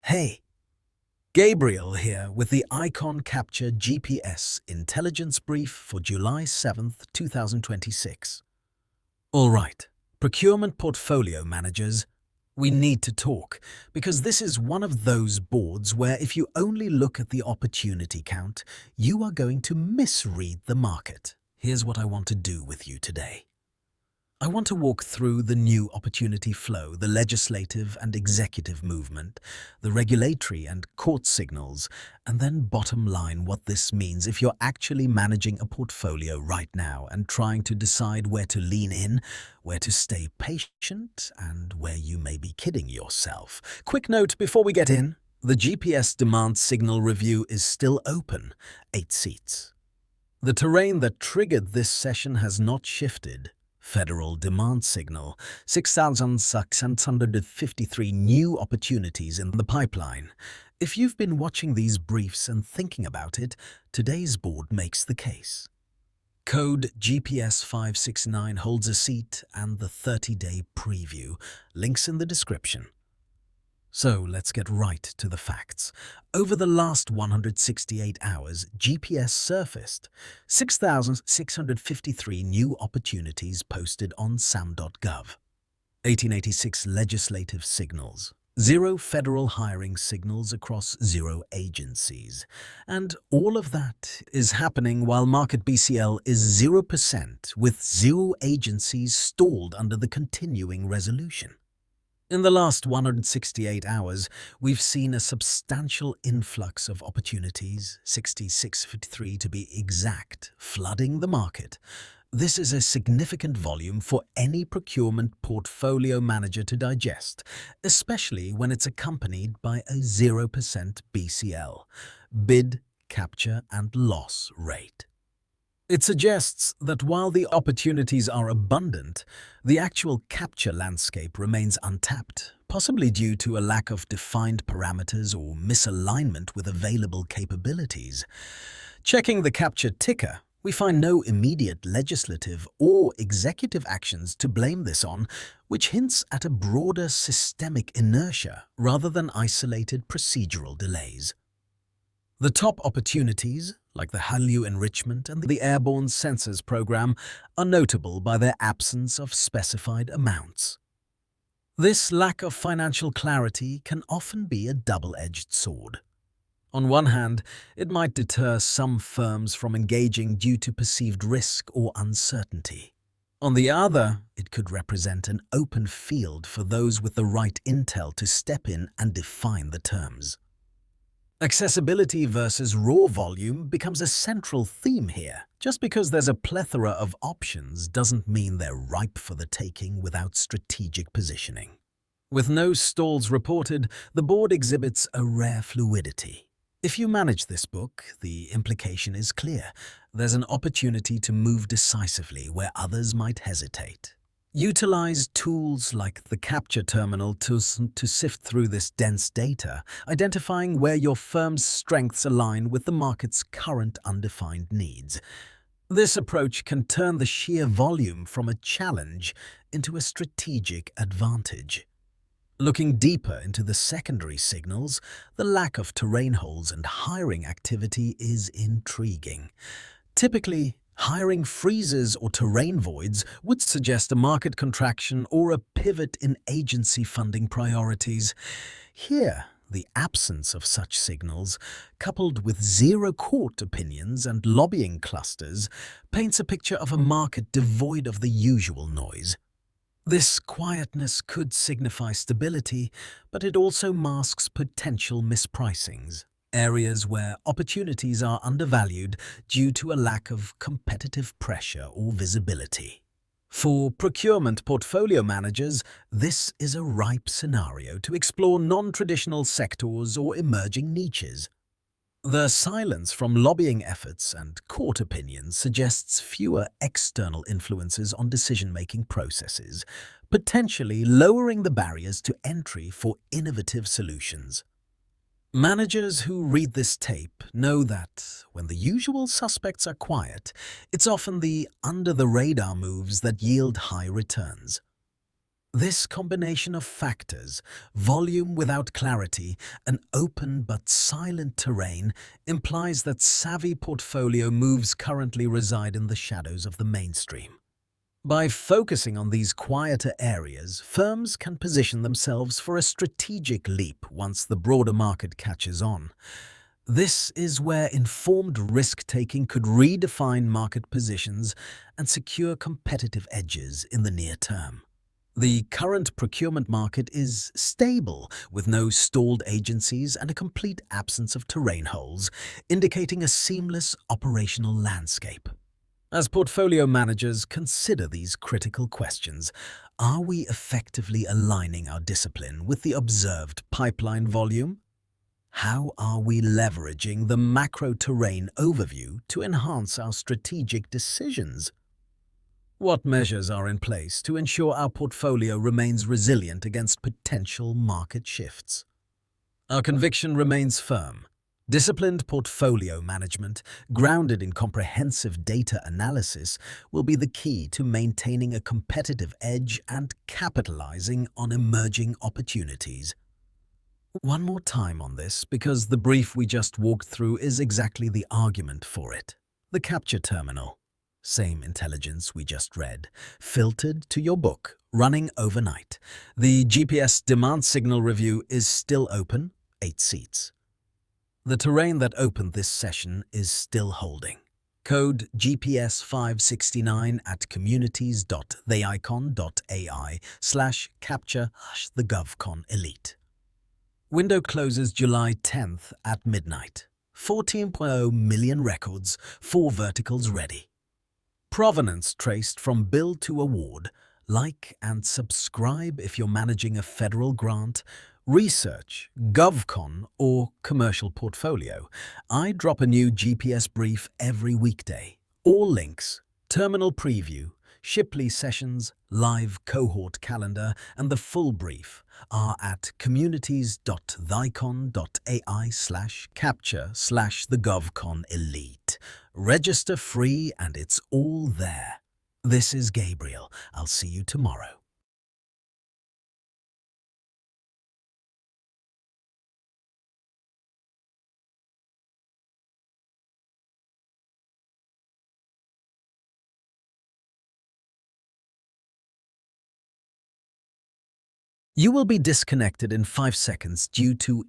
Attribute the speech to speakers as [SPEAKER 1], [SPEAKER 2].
[SPEAKER 1] Hey, Gabriel here with the Icon Capture GPS Intelligence Brief for July 7th, 2026. All right, procurement portfolio managers, we need to talk because this is one of those boards where if you only look at the opportunity count, you are going to misread the market. Here's what I want to do with you today. I want to walk through the new opportunity flow, the legislative and executive movement, the regulatory and court signals, and then bottom line what this means if you're actually managing a portfolio right now and trying to decide where to lean in, where to stay patient, and where you may be kidding yourself. Quick note before we get in, the GPS demand signal review is still open, 8 seats. The terrain that triggered this session has not shifted. Federal demand signal, 6,653 new opportunities in the pipeline. If you've been watching these briefs and thinking about it, today's board makes the case. Code GPS 569 holds a seat and the 30-day preview. Links in the description. So let's get right to the facts. Over the last 168 hours, GPS surfaced 6,653 new opportunities posted on SAM.gov, 1886 legislative signals, 0 federal hiring signals across 0 agencies. And all of that is happening while market BCL is 0% with 0 agencies stalled under the continuing resolution. In the last 168 hours, we've seen a substantial influx of opportunities, 6,653 to be exact, flooding the market. This is a significant volume for any procurement portfolio manager to digest, especially when it's accompanied by a 0% BCL, bid, capture and loss rate. It suggests that while the opportunities are abundant, the actual capture landscape remains untapped, possibly due to a lack of defined parameters or misalignment with available capabilities. Checking the capture ticker, we find no immediate legislative or executive actions to blame this on, which hints at a broader systemic inertia rather than isolated procedural delays. The top opportunities, like the Hallyu Enrichment and the Airborne Sensors Program, are notable by their absence of specified amounts. This lack of financial clarity can often be a double-edged sword. On one hand, it might deter some firms from engaging due to perceived risk or uncertainty. On the other, it could represent an open field for those with the right intel to step in and define the terms. Accessibility versus raw volume becomes a central theme here. Just because there's a plethora of options doesn't mean they're ripe for the taking without strategic positioning. With no stalls reported, the board exhibits a rare fluidity. If you manage this book, the implication is clear. There's an opportunity to move decisively where others might hesitate. Utilize tools like the capture terminal to sift through this dense data, identifying where your firm's strengths align with the market's current undefined needs. This approach can turn the sheer volume from a challenge into a strategic advantage. Looking deeper into the secondary signals, the lack of terrain holes and hiring activity is intriguing. Typically, hiring freezes or terrain voids would suggest a market contraction or a pivot in agency funding priorities. Here, the absence of such signals, coupled with 0 court opinions and lobbying clusters, paints a picture of a market devoid of the usual noise. This quietness could signify stability, but it also masks potential mispricings. Areas where opportunities are undervalued due to a lack of competitive pressure or visibility. For procurement portfolio managers, this is a ripe scenario to explore non-traditional sectors or emerging niches. The silence from lobbying efforts and court opinions suggests fewer external influences on decision-making processes, potentially lowering the barriers to entry for innovative solutions. Managers who read this tape know that when the usual suspects are quiet, it's often the under-the-radar moves that yield high returns. This combination of factors, volume without clarity, and open but silent terrain, implies that savvy portfolio moves currently reside in the shadows of the mainstream. By focusing on these quieter areas, firms can position themselves for a strategic leap once the broader market catches on. This is where informed risk-taking could redefine market positions and secure competitive edges in the near term. The current procurement market is stable, with no stalled agencies and a complete absence of terrain holes, indicating a seamless operational landscape. As portfolio managers consider these critical questions, are we effectively aligning our discipline with the observed pipeline volume? How are we leveraging the macro terrain overview to enhance our strategic decisions? What measures are in place to ensure our portfolio remains resilient against potential market shifts? Our conviction remains firm. Disciplined portfolio management, grounded in comprehensive data analysis, will be the key to maintaining a competitive edge and capitalizing on emerging opportunities. One more time on this, because the brief we just walked through is exactly the argument for it. The capture terminal. Same intelligence we just read, filtered to your book, running overnight. The GPS demand signal review is still open, 8 seats. The terrain that opened this session is still holding. Code GPS 569 at communities.theicon.ai/capture-the-govcon-elite. Window closes July 10th at midnight. 14.0 million records, 4 verticals ready. Provenance traced from bill to award. Like and subscribe if you're managing a federal grant, research, GovCon, or commercial portfolio. I drop a new GPS brief every weekday. All links, terminal preview, Shipley sessions, live cohort calendar, and the full brief are at communities.theicon.ai/capture/the-govcon-elite. Register free and it's all there. This is Gabriel. I'll see you tomorrow. You will be disconnected in 5 seconds due to